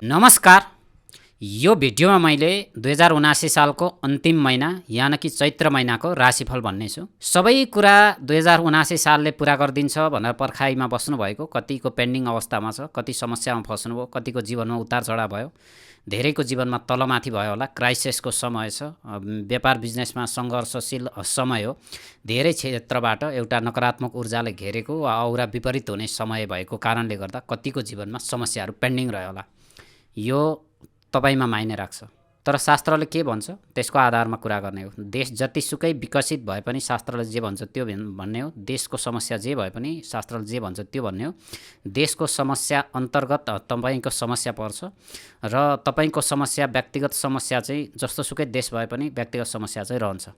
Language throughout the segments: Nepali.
नमस्कार। यो भिडियोमा मैले 2079 सालको अन्तिम महिना यानि कि चैत्र महिनाको राशिफल भन्ने छु। सबै कुरा 2079 सालले पुरा गरिदिन्छ भनेर पर्खाइमा बस्नुभएको, कतिको पेन्डिङ अवस्थामा छ, कति समस्यामा फस्नुभयो, कतिको जीवनमा उतार चढाव भयो, धेरैको जीवनमा तलमाथि भयो होला, क्राइसिसको समय छ, व्यापार बिजनेसमा सङ्घर्षशील समय हो, धेरै क्षेत्रबाट एउटा नकारात्मक ऊर्जाले घेरेको वा औरा विपरीत हुने समय भएको कारणले गर्दा कतिको जीवनमा समस्याहरू पेन्डिङ रह्यो होला। यो तपाईमा मायने राख्छ। तर शास्त्रले के भन्छ त्यसको आधारमा कुरा गर्ने हो। देश जतिसुकै विकसित भए पनि शास्त्रले जे भन्छ त्यो भन्ने हो। देशको समस्या जे भए पनि शास्त्रले जे भन्छ त्यो भन्ने हो। देशको समस्या अन्तर्गत तपाईको समस्या पर्छ र तपाईको समस्या व्यक्तिगत समस्या चाहिँ जस्तोसुकै देश भए पनि व्यक्तिगत समस्या चाहिँ रहन्छ।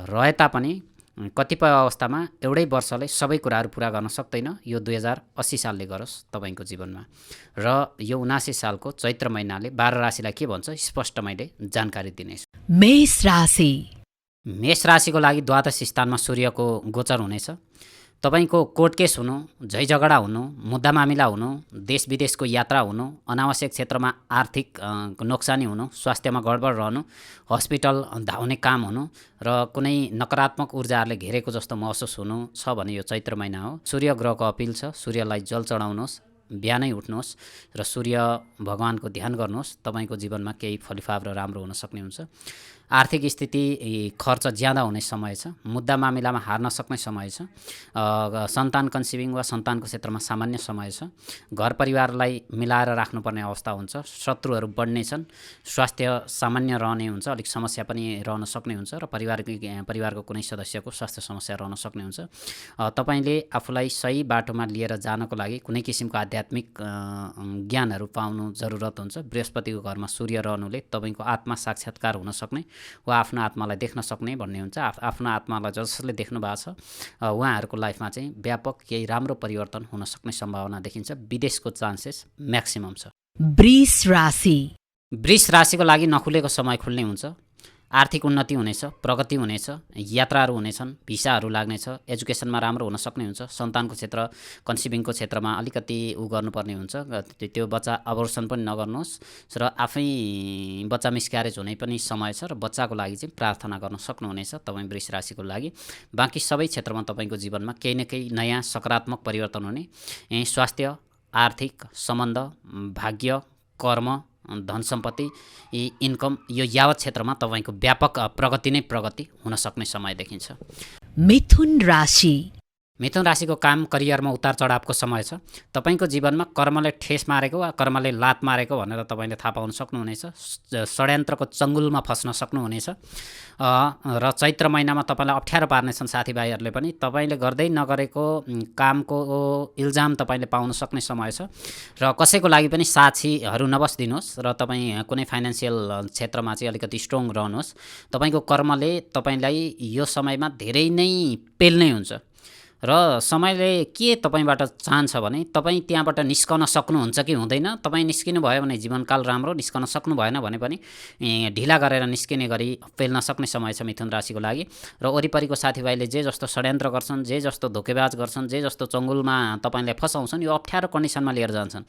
रहे तापनि कतिपय अवस्थामा एउटै वर्षले सबै कुराहरू पुरा गर्न सक्दैन। यो 2080 सालले गरोस् तपाईको जीवनमा। र यो 79 सालको चैत्र महिनाले 12 राशिलाई के भन्छ स्पष्ट मैले जानकारी दिनेछु। मेष राशि। मेष राशिको लागि द्वादश स्थानमा सूर्यको गोचर हुनेछ। तपाईको कोर्ट केस हुनु, झैझगडा हुनु, मुद्दा मामिला हुनु, देश विदेशको यात्रा हुनु, अनावश्यक क्षेत्रमा आर्थिक नोक्सानी हुनु, स्वास्थ्यमा गडबड रहनु, हस्पिटल धाउने काम हुनु र कुनै नकारात्मक ऊर्जाहरूले घेरेको जस्तो महसुस हुनु छ भने यो चैत्र महिना हो। सूर्य ग्रहको अपिल छ, सूर्यलाई जल चढाउनुहोस्, बिहानै उठ्नुहोस् र सूर्य भगवानको ध्यान गर्नुहोस्। तपाईको जीवनमा केही फलिफाप र राम्रो हुन सक्ने हुन्छ। आर्थिक स्थिति खर्च ज्यादा हुने समय छ। मुद्दा मामिलामा हार्न सक्ने समय छ। सन्तान कन्सिभिङ वा सन्तानको क्षेत्रमा सामान्य समय छ। घर परिवारलाई मिलाएर राख्नुपर्ने अवस्था हुन्छ। शत्रुहरू बढ्ने छन्। स्वास्थ्य सामान्य रहने हुन्छ, अलिक समस्या पनि रहन सक्ने हुन्छ र परिवारको कुनै सदस्यको स्वास्थ्य समस्या रहन सक्ने हुन्छ। तपाईले आफूलाई सही बाटोमा लिएर जानको लागि कुनै किसिमको आध्यात्मिक ज्ञानहरू पाउनु जरुरत हुन्छ। बृहस्पतिको घरमा सूर्य रहनुले तपाईको आत्मा साक्षात्कार हुन सक्ने वा आफ्नो आत्मालाई देख्न सक्ने भन्ने हुन्छ। आफ्नो आत्मालाई जसले देख्नु भएको छ उहाँहरूको लाइफमा चाहिँ व्यापक केही राम्रो परिवर्तन हुन सक्ने सम्भावना देखिन्छ। विदेशको चान्सेस म्याक्सिमम छ। वृष राशि। वृष राशिको लागि नखुलेको समय खुल्ने हुन्छ। आर्थिक उन्नति हुनेछ, प्रगति हुनेछ, यात्राहरू हुनेछन्, भिसाहरू लाग्नेछ, एजुकेसनमा राम्रो हुन सक्ने हुन्छ। सन्तानको क्षेत्र कन्सिभिङको क्षेत्रमा अलिकति गर्नुपर्ने हुन्छ। त्यो बच्चा अबोर्सन पनि नगर्नुहोस् र आफै बच्चा मिसक्यारेज हुने पनि समय छ र बच्चाको लागि चाहिँ प्रार्थना गर्न सक्नुहुनेछ तपाईँ वृष राशिको लागि। बाँकी सबै क्षेत्रमा तपाईको जीवनमा केही न केही नयाँ सकारात्मक परिवर्तन हुने। स्वास्थ्य, आर्थिक, सम्बन्ध, भाग्य, कर्म, धन सम्पत्ति, इन्कम यो यावत क्षेत्रमा तपाईको व्यापक प्रगति नै प्रगति हुन सक्ने समय देखिन्छ। मिथुन राशि। मिथुन राशिको काम करियरमा उतार चढावको समय छ। तपाईको जीवनमा कर्मले ठेस मारेको वा कर्मले लात मारेको भनेर तपाईले थाहा पाउन सक्नुहुनेछ। षड्यन्त्रको चङ्गुलमा फस्न सक्नुहुनेछ र चैत्र महिनामा तपाईलाई अप्ठ्यारो पार्नेछन् साथीभाइहरूले पनि। तपाईले गर्दै नगरेको कामको इल्जाम तपाईले पाउन सक्ने समय छ र कसैको लागि पनि साक्षीहरू नबस्दिनुहोस् र तपाईँ कुनै फाइनान्सियल क्षेत्रमा चाहिँ अलिकति स्ट्रङ रहनुहोस्। तपाईको कर्मले तपाईलाई यो समयमा धेरै नै पेल्ने हुन्छ र समयले के तपाईबाट चाहन्छ भने तपाईँ त्यहाँबाट निस्कन सक्नुहुन्छ कि हुँदैन। तपाईँ निस्किनु भयो भने जीवनकाल राम्रो, निस्कन सक्नु भएन भने पनि ढिला गरेर निस्किने गरी पेल्न सक्ने समय छ मिथुन राशिको लागि। र वरिपरिको साथीभाइले जे जस्तो षड्यन्त्र गर्छन्, जे जस्तो धोकेबाज गर्छन्, जे जस्तो चङ्गुलमा तपाईलाई फसाउँछन् यो अप्ठ्यारो कन्डिसनमा लिएर जान्छन्।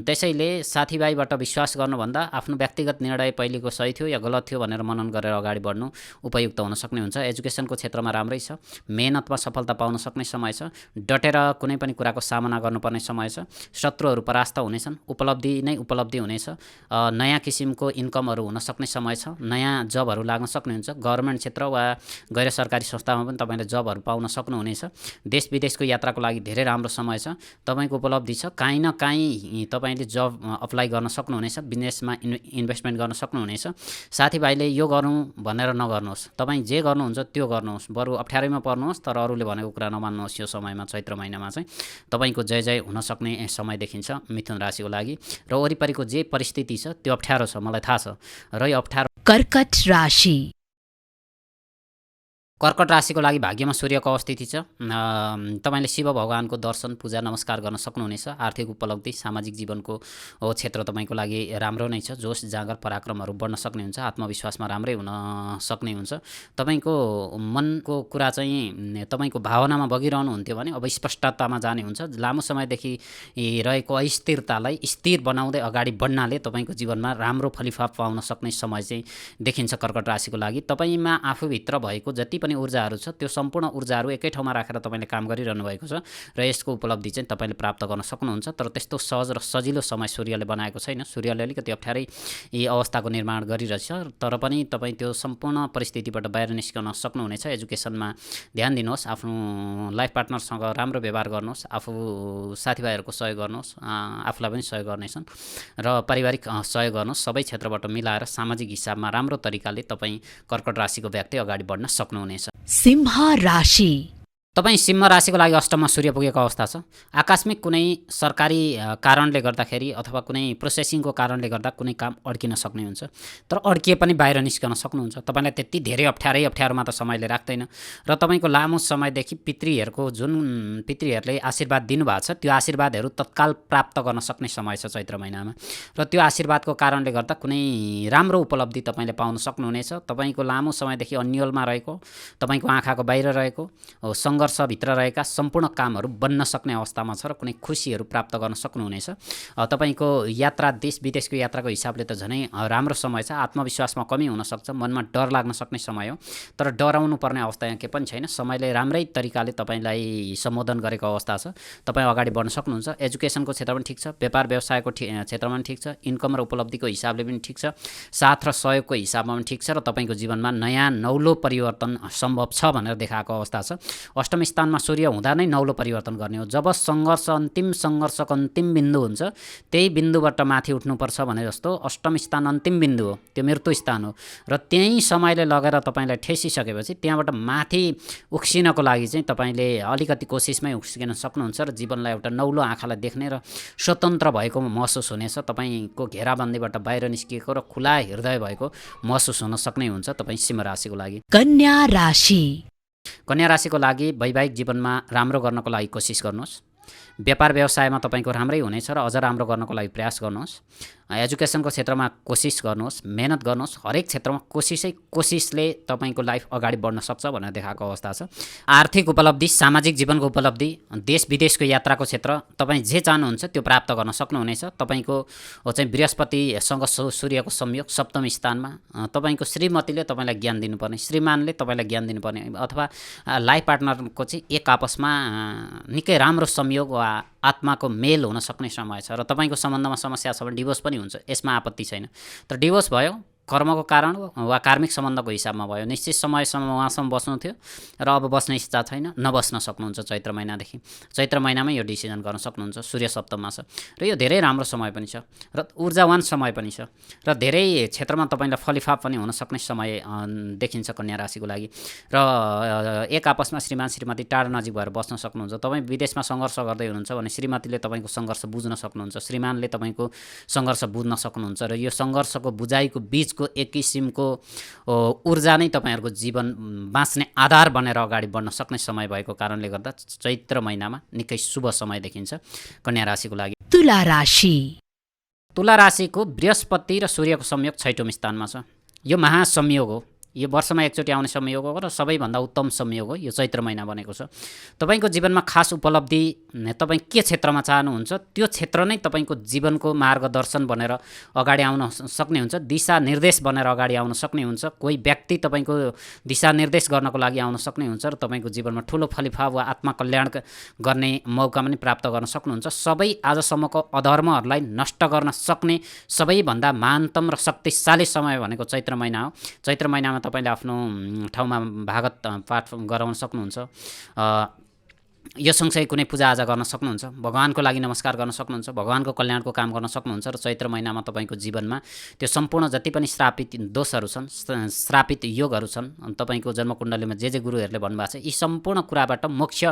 त्यसैले साथीभाइबाट विश्वास गर्नुभन्दा आफ्नो व्यक्तिगत निर्णय पहिलेको सही थियो या गलत थियो भनेर मनन गरेर अगाडि बढ्नु उपयुक्त हुन सक्ने हुन्छ। एजुकेसनको क्षेत्रमा राम्रै छ। मेहनतमा सफलता पाउन सक्ने समय छ। डटेर कुनै पनि कुराको सामना गर्नुपर्ने समय छ। शत्रुहरू परास्त हुनेछन्। उपलब्धि नै उपलब्धि हुनेछ। नयाँ किसिमको इन्कमहरू हुन सक्ने समय छ। नयाँ जबहरू लाग्न सक्नुहुन्छ। गभर्मेन्ट क्षेत्र वा गैर सरकारी संस्थामा पनि तपाईले जबहरू पाउन सक्नुहुनेछ। देश विदेशको यात्राको लागि धेरै राम्रो समय छ। तपाईको उपलब्धि छ। काहीँ न काहीँ तपाईले जब अप्लाई गर्न सक्नुहुनेछ। बिजनेसमा इन्भेस्टमेन्ट गर्न सक्नुहुनेछ। साथीभाइले यो गरौँ भनेर नगर्नुहोस्। तपाईँ जे गर्नुहुन्छ त्यो गर्नुहोस्। बरु अप्ठ्यारोमा पर्नुहोस् तर अरूले भनेको कुरा नमान्नुहोस्। यो समयमा चैत्र महिनामा चाहिँ तपाईको जय जय हुन सक्ने समय देखिन्छ मिथुन राशिको लागि। र वरिपरिको जे परिस्थिति छ त्यो अप्ठ्यारो छ, मलाई थाहा छ र यो अप्ठ्यारो। कर्कट राशि। कर्कट राशिको लागि भाग्यमा सूर्यको अवस्थिति छ। तपाईँले शिव भगवानको दर्शन पूजा नमस्कार गर्न सक्नुहुनेछ। आर्थिक उपलब्धि सामाजिक जीवनको क्षेत्र तपाईँको लागि राम्रो नै छ। जोस जाँगर पराक्रमहरू बढ्न सक्ने हुन्छ। आत्मविश्वासमा राम्रै हुन सक्ने हुन्छ। तपाईँको मनको कुरा चाहिँ तपाईँको भावनामा बगिरहनु हुन्थ्यो भने अब स्पष्टतामा जाने हुन्छ। लामो समयदेखि रहेको अस्थिरतालाई स्थिर बनाउँदै अगाडि बढ्नाले तपाईँको जीवनमा राम्रो फलिफाप पाउन सक्ने समय चाहिँ देखिन्छ कर्कट राशिको लागि। तपाईँमा आफूभित्र भएको जति पनि ऊर्जाहरू छ त्यो सम्पूर्ण ऊर्जाहरू एकै ठाउँमा राखेर तपाईँले काम गरिरहनु भएको छ र यसको उपलब्धि चाहिँ तपाईँले प्राप्त गर्न सक्नुहुन्छ। तर त्यस्तो सहज र सजिलो समय सूर्यले बनाएको छैन। सूर्यले अलिकति अप्ठ्यारै अवस्थाको निर्माण गरिरहेछ, तर पनि तपाईँ त्यो सम्पूर्ण परिस्थितिबाट बाहिर निस्कन सक्नुहुनेछ। एजुकेसनमा ध्यान दिनुहोस्, आफ्नो लाइफ पार्टनरसँग राम्रो व्यवहार गर्नुहोस्, आफू साथीभाइहरूको सहयोग गर्नुहोस्, आफूलाई पनि सहयोग गर्नेछन् र पारिवारिक सहयोग गर्नुहोस्। सबै क्षेत्रबाट मिलाएर सामाजिक हिसाबमा राम्रो तरिकाले तपाईँ कर्कट राशिको व्यक्ति अगाडि बढ्न सक्नुहुनेछ। सिंह राशि। तपाईँ सिंह राशिको लागि अष्टममा सूर्य पुगेको अवस्था छ। आकस्मिक कुनै सरकारी कारणले गर्दाखेरि अथवा कुनै प्रोसेसिङको कारणले गर्दा कुनै काम अड्किन सक्ने हुन्छ, तर अड्किए पनि बाहिर निस्कन सक्नुहुन्छ। तपाईँलाई त्यति धेरै अप्ठ्यारोमा त समयले राख्दैन र तपाईँको लामो समयदेखि पितृहरूले आशीर्वाद दिनुभएको छ त्यो आशीर्वादहरू तत्काल प्राप्त गर्न सक्ने समय छ चैत्र महिनामा र त्यो आशीर्वादको कारणले गर्दा कुनै राम्रो उपलब्धि तपाईँले पाउन सक्नुहुनेछ। तपाईँको लामो समयदेखि अन्यलमा रहेको, तपाईँको आँखाको बाहिर रहेको सङ्घर्षभित्र रहेका सम्पूर्ण कामहरू बन्न सक्ने अवस्थामा छ र कुनै खुसीहरू प्राप्त गर्न सक्नुहुनेछ। तपाईँको यात्रा देश विदेशको यात्राको हिसाबले त झनै राम्रो समय छ। आत्मविश्वासमा कमी हुनसक्छ, मनमा डर लाग्न सक्ने समय हो, तर डराउनु पर्ने अवस्था यहाँ के पनि छैन। समयले राम्रै तरिकाले तपाईँलाई सम्बोधन गरेको अवस्था छ। तपाईँ अगाडि बढ्न सक्नुहुन्छ। एजुकेसनको क्षेत्र पनि ठिक छ, व्यापार व्यवसायको क्षेत्रमा पनि ठिक छ, इन्कम र उपलब्धिको हिसाबले पनि ठिक छ, साथ र सहयोगको हिसाबमा पनि ठिक छ र तपाईँको जीवनमा नयाँ नौलो परिवर्तन सम्भव छ भनेर देखाएको अवस्था छ। अष्टम स्थानमा सूर्य हुँदा नै नौलो परिवर्तन गर्ने हो। जब अन्तिम सङ्घर्षको अन्तिम बिन्दु हुन्छ त्यही बिन्दुबाट माथि उठ्नुपर्छ भने जस्तो अष्टम स्थान अन्तिम बिन्दु हो, त्यो मृत्यु स्थान हो र त्यही समयले लगेर तपाईँलाई ठेसिसकेपछि त्यहाँबाट माथि उक्सिनको लागि चाहिँ तपाईँले अलिकति कोसिसमै उक्सिन सक्नुहुन्छ र जीवनलाई एउटा नौलो आँखालाई देख्ने र स्वतन्त्र भएको महसुस हुनेछ। तपाईँको घेराबन्दीबाट बाहिर निस्किएको र खुला हृदय भएको महसुस हुन सक्ने हुन्छ तपाईँ सिंह राशिको लागि। कन्या राशि। कन्या राशिको लागि वैवाहिक जीवनमा राम्रो गर्नको लागि कोसिस गर्नुहोस्। व्यापार व्यवसायमा तपाईँको राम्रै हुनेछ र अझ राम्रो गर्नको लागि प्रयास गर्नुहोस्। एजुकेसनको क्षेत्रमा कोसिस गर्नुहोस्, मेहनत गर्नुहोस्। हरेक क्षेत्रमा कोसिसले तपाईँको लाइफ अगाडि बढ्न सक्छ भनेर देखाएको अवस्था छ। आर्थिक उपलब्धि, सामाजिक जीवनको उपलब्धि, देश विदेशको यात्राको क्षेत्र तपाईँ जे चाहनुहुन्छ त्यो प्राप्त गर्न सक्नुहुनेछ। तपाईँको चाहिँ बृहस्पतिसँग सूर्यको संयोग सप्तम स्थानमा, तपाईँको श्रीमतीले तपाईँलाई ज्ञान दिनुपर्ने, श्रीमानले तपाईँलाई ज्ञान दिनुपर्ने अथवा लाइफ पार्टनरको चाहिँ एक आपसमा निकै राम्रो संयोग वा आत्माको मेल हुन सक्ने समय छ र तपाईँको सम्बन्धमा समस्या छ भने डिभोर्स पनि हुन्छ, यसमा आपत्ति छैन। तर डिभोर्स भयो कर्मको कारण वा कार्मिक सम्बन्धको हिसाबमा भयो, निश्चित समयसम्म उहाँसम्म बस्नु थियो र अब बस्ने इच्छा छैन, नबस्न सक्नुहुन्छ चैत्र महिनादेखि। चैत्र महिनामै यो डिसिजन गर्न सक्नुहुन्छ। सूर्य सप्तममा छ र यो धेरै राम्रो समय पनि छ र ऊर्जावान समय पनि छ र धेरै क्षेत्रमा तपाईँलाई फलिफाप पनि हुन सक्ने समय देखिन्छ कन्या राशिको लागि। र एक आपसमा श्रीमान श्रीमती टाढा नजिक भएर बस्न सक्नुहुन्छ। तपाईँ विदेशमा सङ्घर्ष गर्दै हुनुहुन्छ भने श्रीमतीले तपाईँको सङ्घर्ष बुझ्न सक्नुहुन्छ, श्रीमानले तपाईँको सङ्घर्ष बुझ्न सक्नुहुन्छ र यो सङ्घर्षको बुझाइको बिचको एक किसिमको ऊर्जा नै तपाईँहरूको जीवन बाँच्ने आधार बनेर अगाडि बढ्न सक्ने समय भएको कारणले गर्दा चैत्र महिनामा निकै शुभ समय देखिन्छ कन्या राशिको लागि। तुला राशि। तुला राशिको बृहस्पति र सूर्यको संयोग 6औं स्थानमा छ। यो महासंयोग हो, यो वर्षमा एकचोटि आउने संयोग हो र सबैभन्दा उत्तम संयोग हो। यो चैत्र महिना बनेको छ। तपाईँको जीवनमा खास उपलब्धि तपाईँ के क्षेत्रमा चाहनुहुन्छ त्यो क्षेत्र नै तपाईँको जीवनको मार्गदर्शन बनेर अगाडि आउन सक्ने हुन्छ, दिशा निर्देश बनेर अगाडि आउन सक्ने हुन्छ। कोही व्यक्ति तपाईँको दिशा निर्देश गर्नको लागि आउन सक्ने हुन्छ र तपाईँको जीवनमा ठुलो फलिफाप वा आत्मकल्याण गर्ने मौका पनि प्राप्त गर्न सक्नुहुन्छ। सबै आजसम्मको अधर्महरूलाई नष्ट गर्न सक्ने सबैभन्दा महानतम र शक्तिशाली समय भनेको चैत्र महिना हो। चैत्र महिनामा तपाईँले आफ्नो ठाउँमा भागवत पाठ गराउन सक्नुहुन्छ। यो सँगसँगै कुनै पूजाआजा गर्न सक्नुहुन्छ, भगवानको लागि नमस्कार गर्न सक्नुहुन्छ, भगवानको कल्याणको काम गर्न सक्नुहुन्छ र चैत्र महिनामा तपाईँको जीवनमा त्यो सम्पूर्ण जति पनि श्रापित दोषहरू छन्, श्रापित योगहरू छन्, तपाईँको जन्मकुण्डलीमा जे गुरुहरूले भन्नुभएको छ, यी सम्पूर्ण कुराबाट मोक्ष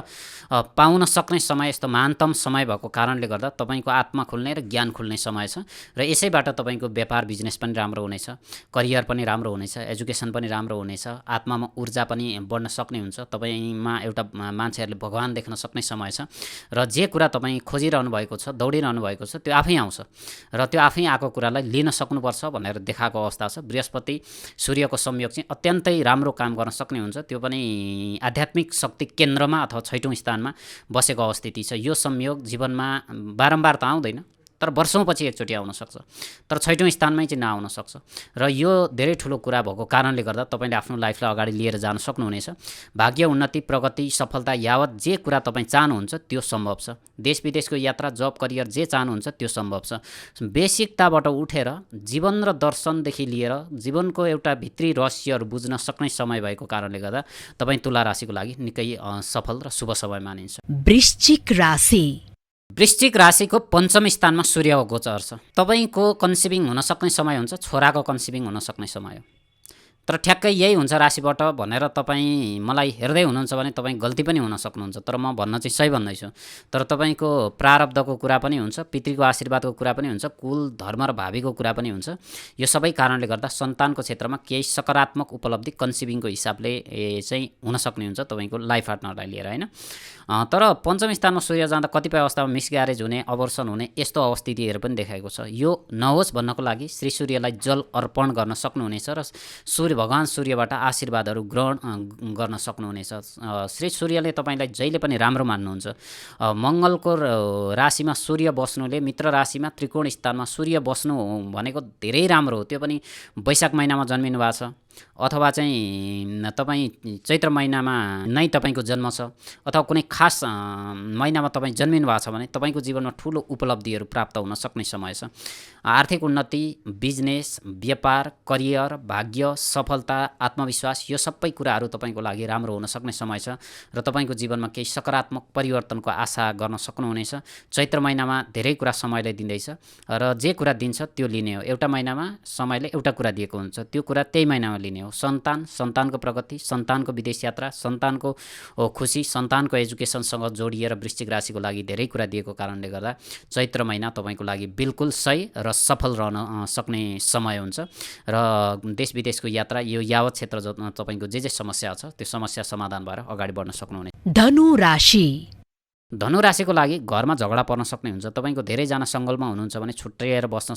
पाउन सक्ने समय, यस्तो महानतम समय भएको कारणले गर्दा तपाईँको आत्मा खुल्ने र ज्ञान खुल्ने समय छ र यसैबाट तपाईँको व्यापार बिजनेस पनि राम्रो हुनेछ, करियर पनि राम्रो हुनेछ, एजुकेसन पनि राम्रो हुनेछ, आत्मामा ऊर्जा पनि बढ्न सक्ने हुन्छ, तपाईँमा एउटा मान्छेहरूले भगवान देख्न सक्ने समय छ र जे कुरा तपाईँ खोजिरहनु भएको छ, दौडिरहनु भएको छ, त्यो आफै आउँछ र त्यो आफै आएको कुरालाई लिन सक्नुपर्छ भनेर देखाएको अवस्था छ। बृहस्पति सूर्यको संयोग चाहिँ अत्यन्तै राम्रो काम गर्न सक्ने हुन्छ, त्यो पनि आध्यात्मिक शक्ति केन्द्रमा अथवा 6औं स्थानमा बसेको अवस्थिति छ। यो संयोग जीवनमा बारम्बार त आउँदैन, तर वर्षौँपछि एकचोटि आउन सक्छ, तर 6औं स्थानमै चाहिँ नआउन सक्छ र यो धेरै ठुलो कुरा भएको कारणले गर्दा तपाईँले आफ्नो लाइफलाई अगाडि लिएर जान सक्नुहुनेछ। भाग्य, उन्नति, प्रगति, सफलता यावत जे कुरा तपाईँ चाहनुहुन्छ त्यो सम्भव छ। देश विदेशको यात्रा, जब, करियर जे चाहनुहुन्छ त्यो सम्भव छ। बेसिकताबाट उठेर जीवन र दर्शनदेखि लिएर जीवनको एउटा भित्री रहस्यहरू बुझ्न सक्ने समय भएको कारणले गर्दा तपाईँ तुला राशिको लागि निकै सफल र शुभ समय मानिन्छ। वृश्चिक राशि। वृश्चिक राशिको पञ्चम स्थानमा सूर्यको गोचर छ। तपाईँको कन्सिभिङ हुन सक्ने समय हुन्छ, छोराको कन्सिभिङ हुन सक्ने समय हो। तर ठ्याक्कै यही हुन्छ राशिबाट भनेर तपाईँ मलाई हेर्दै हुनुहुन्छ भने तपाईँ गल्ती पनि हुन सक्नुहुन्छ, तर म भन्न चाहिँ सही भन्दैछु। तर तपाईँको प्रारब्धको कुरा पनि हुन्छ, पितृको आशीर्वादको कुरा पनि हुन्छ, कुल धर्म र भावीको कुरा पनि हुन्छ। यो सबै कारणले गर्दा सन्तानको क्षेत्रमा केही सकारात्मक उपलब्धि कन्सिभिङको हिसाबले चाहिँ हुन सक्ने हुन्छ तपाईँको लाइफ पार्टनरलाई लिएर, होइन। तर पञ्चम स्थानमा सूर्य जाँदा कतिपय अवस्थामा मिसग्यारेज हुने, अवर्सन हुने यस्तो अवस्थितिहरू पनि देखाएको छ। यो नहोस् भन्नको लागि श्री सूर्यलाई जल अर्पण गर्न सक्नुहुनेछ र भगवान सूर्यबाट आशीर्वादहरू ग्रहण गर्न सक्नुहुनेछ। श्री सूर्यले तपाईँलाई जहिले पनि राम्रो मान्नुहुन्छ। मङ्गलको राशिमा सूर्य बस्नुले, मित्र राशिमा त्रिकोण स्थानमा सूर्य बस्नु भनेको धेरै राम्रो हो। त्यो पनि वैशाख महिनामा जन्मिनु भएको छ अथवा चाहिँ तपाईँ चैत्र महिनामा नै तपाईँको जन्म छ अथवा कुनै खास महिनामा तपाईँ जन्मिनु भएको छ भने तपाईँको जीवनमा ठुलो उपलब्धिहरू प्राप्त हुन सक्ने समय छ। आर्थिक उन्नति, बिजनेस, व्यापार, करियर, भाग्य, सफलता, आत्मविश्वास यो सबै कुराहरू तपाईँको लागि राम्रो हुन सक्ने समय छ र तपाईँको जीवनमा केही सकारात्मक परिवर्तनको आशा गर्न सक्नुहुनेछ। चैत्र महिनामा धेरै कुरा समयले दिँदैछ र जे कुरा दिन्छ त्यो लिने हो। एउटा महिनामा समयले एउटा कुरा दिएको हुन्छ, त्यो कुरा त्यही महिनामा लिने हो। सन्तान, सन्तानको प्रगति, सन्तानको विदेश यात्रा, सन्तानको खुसी, सन्तानको एजुकेसनसँग जोडिएर वृश्चिक राशिको लागि धेरै कुरा दिएको कारणले गर्दा चैत्र महिना तपाईँको लागि बिल्कुल सही र सफल रहन सक्ने समय हुन्छ र देश विदेशको यात्रा यो यावत क्षेत्र तपाईँको जे समस्या छ त्यो समस्या समाधान भएर अगाडि बढ्न सक्नुहुनेछ। धनु राशि। धनु राशिको लागि घरमा झगडा पर्न सक्ने हुन्छ। तपाईँको धेरैजना सङ्गलमा हुनुहुन्छ भने छुट्टिएर बस्न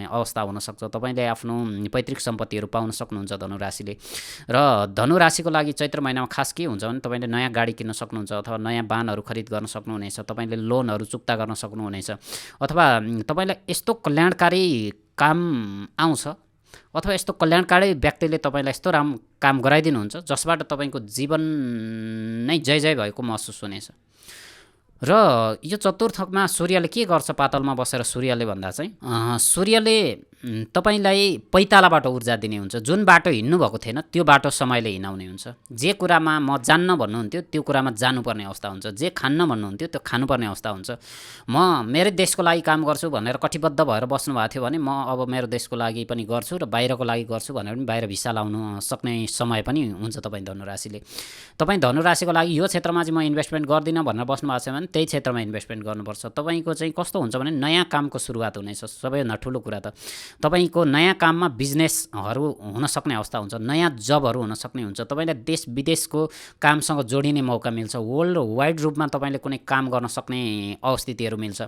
अवस्था हुनसक्छ। तपाईँले आफ्नो पैतृक सम्पत्तिहरू पाउन सक्नुहुन्छ धनु राशिले। र धनु राशिको लागि चैत्र महिनामा खास के हुन्छ भने तपाईँले नयाँ गाडी किन्न सक्नुहुन्छ अथवा नयाँ वाहनहरू खरिद गर्न सक्नुहुनेछ। तपाईँले लोनहरू चुक्ता गर्न सक्नुहुनेछ अथवा तपाईँलाई यस्तो कल्याणकारी काम आउँछ अथवा यस्तो कल्याणकारी व्यक्तिले तपाईँलाई यस्तो राम्रो काम गराइदिनुहुन्छ जसबाट तपाईँको जीवन नै जय जय भएको महसुस हुनेछ। र यो चतुर्थमा सूर्यले के गर्छ पातलमा बसेर सूर्यले भन्दा चाहिँ सूर्यले तपाईलाई पैतालाबाट ऊर्जा दिने हुन्छ। जुन बाटो हिँड्नु भएको थिएन त्यो बाटो समयले हिँडाउने हुन्छ। जे कुरामा म जान्न भन्नुहुन्थ्यो त्यो कुरामा जानुपर्ने अवस्था हुन्छ। जे खान्न भन्नुहुन्थ्यो त्यो खानुपर्ने अवस्था हुन्छ। म मेरो देशको लागि काम गर्छु भनेर कटिबद्ध भएर बस्नु भएको थियो भने म अब मेरो देशको लागि पनि गर्छु र बाहिरको लागि गर्छु भनेर पनि बाहिर भिसा लाउनु सक्ने समय पनि हुन्छ तपाईँ धनुराशिले। तपाईँ धनुराशिको लागि यो क्षेत्रमा चाहिँ म इन्भेस्टमेन्ट गर्दिनँ भनेर बस्नु भएको छ भने त्यही क्षेत्रमा इन्भेस्टमेन्ट गर्नुपर्छ। तपाईँको चाहिँ कस्तो हुन्छ भने नयाँ कामको सुरुवात हुनेछ। सबैभन्दा ठुलो कुरा त तपाईको नयाँ काममा बिजनेसहरू हुन सक्ने अवस्था हुन्छ, नयाँ जबहरू हुन सक्ने हुन्छ। तपाईँलाई देश विदेशको कामसँग जोडिने मौका मिल्छ। वर्ल्ड वाइड रूपमा तपाईँले कुनै काम गर्न सक्ने अवस्थितिहरू मिल्छ।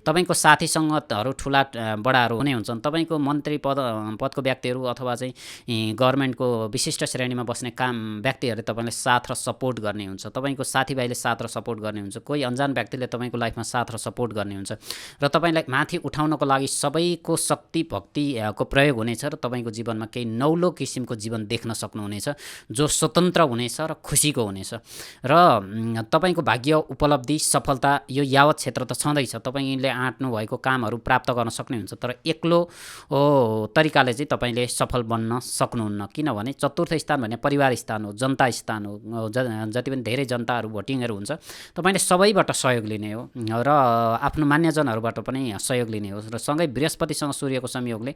तपाईँको साथी सङ्गतहरू ठुला बडाहरू हुने हुन्छन्। तपाईँको मन्त्री पदको व्यक्तिहरू अथवा चाहिँ गभर्मेन्टको विशिष्ट श्रेणीमा बस्ने व्यक्तिहरूले तपाईँलाई साथ र सपोर्ट गर्ने हुन्छ। तपाईँको साथीभाइले साथ र सपोर्ट गर्ने हुन्छ। कोही अन्जान व्यक्तिले तपाईँको लाइफमा साथ र सपोर्ट गर्ने हुन्छ र तपाईँलाई माथि उठाउनको लागि सबैको शक्ति शक्तिको प्रयोग हुनेछ र तपाईँको जीवनमा केही नौलो किसिमको जीवन देख्न सक्नुहुनेछ जो स्वतन्त्र हुनेछ र खुसीको हुनेछ। र तपाईँको भाग्य, उपलब्धि, सफलता यो यावत क्षेत्र त छँदैछ। तपाईँले आँट्नु भएको कामहरू प्राप्त गर्न सक्ने हुन्छ, तर एक्लो तरिकाले चाहिँ तपाईँले सफल बन्न सक्नुहुन्न। किनभने चतुर्थ स्थान भने परिवार स्थान हो, जनता स्थान हो। जति पनि धेरै जनताहरू, भोटिङहरू हुन्छ, तपाईँले सबैबाट सहयोग लिने हो र आफ्नो मान्यजनहरूबाट पनि सहयोग लिने हो। र सँगै बृहस्पतिसँग सूर्यको संयोगले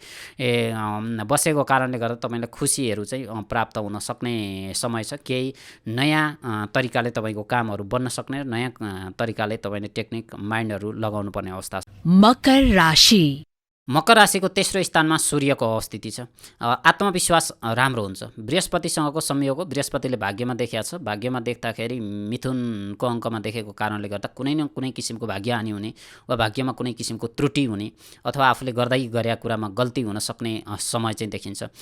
बसेको कारणले गर्दा तपाईँलाई खुसीहरू चाहिँ प्राप्त हुन सक्ने समय छ। केही नयाँ तरिकाले तपाईँको कामहरू बन्न सक्ने, नयाँ तरिकाले तपाईँले टेक्निक, माइन्डहरू लगाउनु पर्ने अवस्था छ। मकर राशि। मकर राशिको तेस्रो स्थानमा सूर्यको अवस्थिति छ। आत्मविश्वास राम्रो हुन्छ। बृहस्पतिसँगको संयोग हो। बृहस्पतिले भाग्यमा देखिया छ। भाग्यमा देख्दाखेरि मिथुनको अङ्कमा देखेको कारणले गर्दा कुनै न कुनै किसिमको भाग्यहानि हुने वा भाग्यमा कुनै किसिमको त्रुटि हुने अथवा आफूले गर्दै गरेका कुरामा गल्ती हुन सक्ने समय चाहिँ देखिन्छ।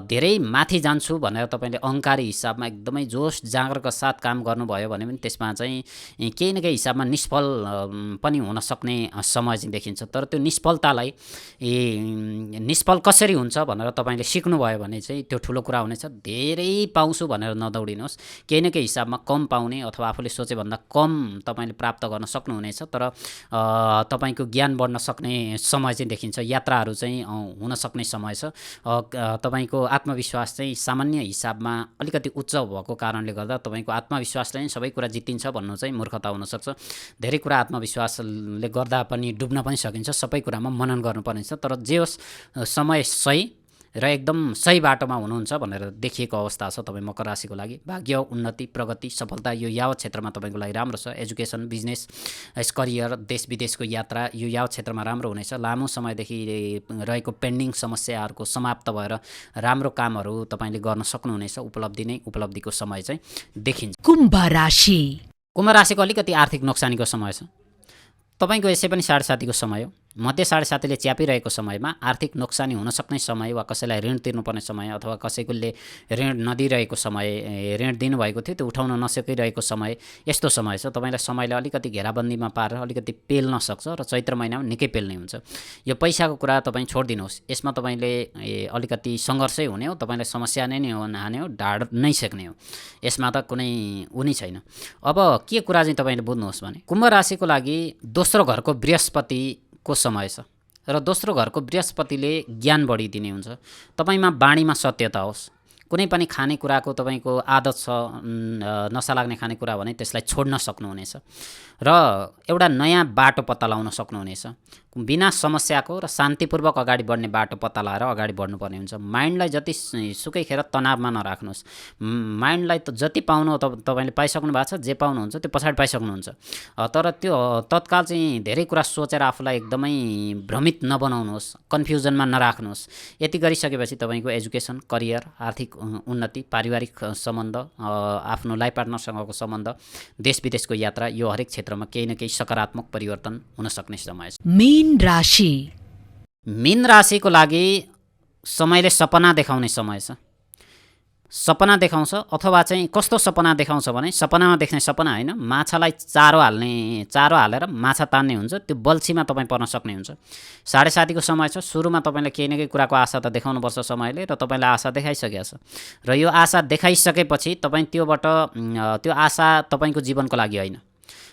धेरै माथि जान्छु भनेर तपाईँले अहङ्कारी हिसाबमा एकदमै जोस जाँगरका साथ काम गर्नुभयो भने पनि त्यसमा चाहिँ केही न केही हिसाबमा निष्फल पनि हुन सक्ने समय चाहिँ देखिन्छ। तर त्यो निष्फलतालाई निष्फल कसरी हुन्छ भनेर तपाईँले सिक्नुभयो भने चाहिँ त्यो ठुलो कुरा हुनेछ। धेरै पाउँछु भनेर नदौडिनुहोस्। केही न केही हिसाबमा कम पाउने अथवा आफूले सोचेभन्दा कम तपाईँले प्राप्त गर्न सक्नुहुनेछ। तर तपाईँको ज्ञान बढ्न सक्ने समय चाहिँ देखिन्छ। यात्राहरू चाहिँ हुन सक्ने समय छ। तपाईँको आत्मविश्वास चाहिँ सामान्य हिसाबमा अलिकति उच्च भएको कारणले गर्दा तपाईँको आत्मविश्वासले नै सबै कुरा जितिन्छ भन्नु चाहिँ मूर्खता हुनसक्छ। धेरै कुरा आत्मविश्वासले गर्दा पनि डुब्न पनि सकिन्छ। सबै कुरामा मनन गर्नुपर्ने छ। तर जे होस्, समय सही र एकदम सही बाटोमा हुनुहुन्छ भनेर देखिएको अवस्था छ तपाईँ मकर राशिको लागि। भाग्य, उन्नति, प्रगति, सफलता यो यावत क्षेत्रमा तपाईँको लागि राम्रो छ। एजुकेसन, बिजनेस, करियर, देश विदेशको यात्रा यो यावत क्षेत्रमा राम्रो हुनेछ। लामो समयदेखि रहेको पेन्डिङ समस्याहरूको समाप्त भएर राम्रो कामहरू तपाईँले गर्न सक्नुहुनेछ। उपलब्धि नै उपलब्धिको समय चाहिँ देखिन्छ। कुम्भ राशि। कुम्भ राशिको अलिकति आर्थिक नोक्सानीको समय छ। तपाईँको यसै पनि 7.5को समय हो। मध्य 7.5ले च्यापिरहेको समयमा आर्थिक नोक्सानी हुन सक्ने समय वा कसैलाई ऋण तिर्नुपर्ने समय अथवा कसैकोले ऋण नदिइरहेको समय, ऋण दिनुभएको थियो त्यो उठाउन नसकिरहेको समय, यस्तो समय छ। तपाईँलाई समयले अलिकति घेराबन्दीमा पारेर अलिकति पेल्न सक्छ र चैत्र महिनामा निकै पेल्ने हुन्छ। यो पैसाको कुरा तपाईँ छोडिदिनुहोस्। यसमा तपाईँले अलिकति सङ्घर्षै हुने हो। तपाईँलाई समस्या नै हाने हो, ढाड नै सेक्ने हो। यसमा त कुनै उनी छैन। अब के कुरा चाहिँ तपाईँले बुझ्नुहोस् भने कुम्भ राशिको लागि दोस्रो घरको बृहस्पतिको समय छ र दोस्रो घरको बृहस्पतिले ज्ञान बढिदिने हुन्छ। तपाईँमा बाणीमा सत्यता होस्। कुनै पनि खानेकुराको तपाईँको आदत छ, नसा लाग्ने खानेकुरा भने त्यसलाई छोड्न सक्नुहुनेछ र एउटा नयाँ बाटो पत्ता लगाउन सक्नुहुनेछ। बिना समस्याको र शान्तिपूर्वक अगाडि बढ्ने बाटो पत्ता लगाएर अगाडि बढ्नुपर्ने हुन्छ। माइन्डलाई जति सुकैखेर तनावमा नराख्नुहोस्। माइन्डलाई त जति पाउनु तपाईँले पाइसक्नु भएको छ, जे पाउनुहुन्छ त्यो पछाडि पाइसक्नुहुन्छ। तर त्यो तत्काल चाहिँ धेरै कुरा सोचेर आफूलाई एकदमै भ्रमित नबनाउनुहोस्, कन्फ्युजनमा नराख्नुहोस्। यति गरिसकेपछि तपाईँको एजुकेसन, करियर, आर्थिक उन्नति, पारिवारिक सम्बन्ध, आफ्नो लाइफ पार्टनरसँगको सम्बन्ध, देश विदेशको यात्रा यो हरेक क्षेत्रमा केही न केही सकारात्मक परिवर्तन हुन सक्ने समय छ। मीन राशि। मीन राशिको लागि समयले सपना देखाउने समय छ। सपना देखाउँछ अथवा चाहिँ कस्तो सपना देखाउँछ भने सपनामा देख्ने सपना होइन, माछालाई चारो हालेर माछा तान्ने हुन्छ। त्यो बल्छीमा तपाईँ पर्न सक्ने हुन्छ। 7.5को समय छ। सुरुमा तपाईँले केही न केही कुराको आशा त देखाउनुपर्छ समयले र तपाईँलाई आशा देखाइसकेको छ र यो आशा देखाइसकेपछि तपाईँ त्यो आशा तपाईँको जीवनको लागि होइन,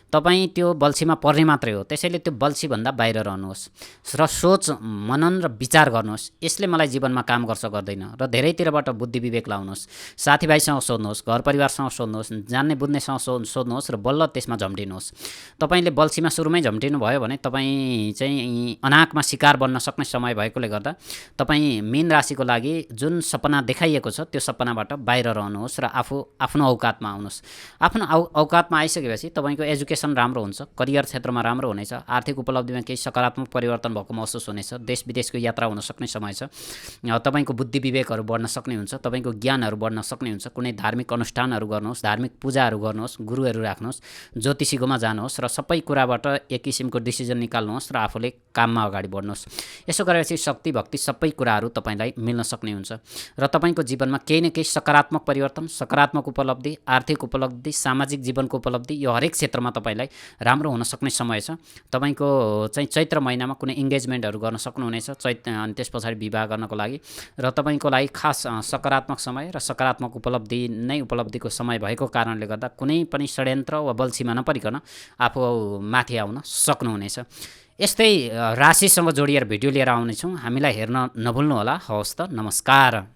तपाईँ त्यो बल्छीमा पर्ने मात्रै हो। त्यसैले त्यो बल्छीभन्दा बाहिर रहनुहोस् र सोच, मनन र विचार गर्नुहोस्। यसले मलाई जीवनमा काम गर्छ गर्दैन र धेरैतिरबाट बुद्धि विवेक लाउनुहोस्। साथीभाइसँग सोध्नुहोस्, घर परिवारसँग सोध्नुहोस्, जान्ने बुझ्नेसँग सोध्नुहोस् र बल्ल त्यसमा झम्टिनुहोस्। तपाईँले बल्छीमा सुरुमै झम्टिनु भयो भने तपाईँ चाहिँ अनाकमा शिकार बन्न सक्ने समय भएकोले गर्दा तपाईँ मीन राशिको लागि जुन सपना देखाइएको छ त्यो सपनाबाट बाहिर रहनुहोस् र आफ्नो औकातमा आउनुहोस्। आफ्नो औकातमा आइसकेपछि तपाईँको एजुकेसन राम्रो हुन्छ, करियर क्षेत्रमा राम्रो हुनेछ, आर्थिक उपलब्धिमा केही सकारात्मक परिवर्तन भएको महसुस हुनेछ, देश विदेशको यात्रा हुन सक्ने समय छ। तपाईँको बुद्धि विवेकहरू बढ्न सक्ने हुन्छ, तपाईँको ज्ञानहरू बढ्न सक्ने हुन्छ। कुनै धार्मिक अनुष्ठानहरू गर्नुहोस्, धार्मिक पूजाहरू गर्नुहोस्, गुरुहरू राख्नुहोस्, ज्योतिषीकोमा जानुहोस् र सबै कुराबाट एक किसिमको डिसिजन निकाल्नुहोस् र आफूले काममा अगाडि बढ्नुहोस्। यसो गरेपछि शक्ति भक्ति सबै कुराहरू तपाईँलाई मिल्न सक्ने हुन्छ र तपाईँको जीवनमा केही न केही सकारात्मक परिवर्तन, सकारात्मक उपलब्धि, आर्थिक उपलब्धि, सामाजिक जीवनको उपलब्धि यो हरेक क्षेत्रमा तपाईलाई राम्रो हुन सक्ने समय छ। तपाईको चाहिँ चैत्र महिनामा कुनै इन्गेजमेन्टहरू गर्न सक्नुहुनेछ अनि त्यस पछाडि विवाह गर्नको लागि र तपाईको लागि खास सकारात्मक समय र सकारात्मक उपलब्धिको समय भएको कारणले गर्दा कुनै पनि षड्यन्त्र वा बल्छीमा नपरिकन आफू माथि आउन सक्नुहुनेछ। यस्तै राशिसँग जोडिएर भिडियो लिएर आउनेछौँ। हामीलाई हेर्न नभुल्नुहोला। हवस् त, नमस्कार।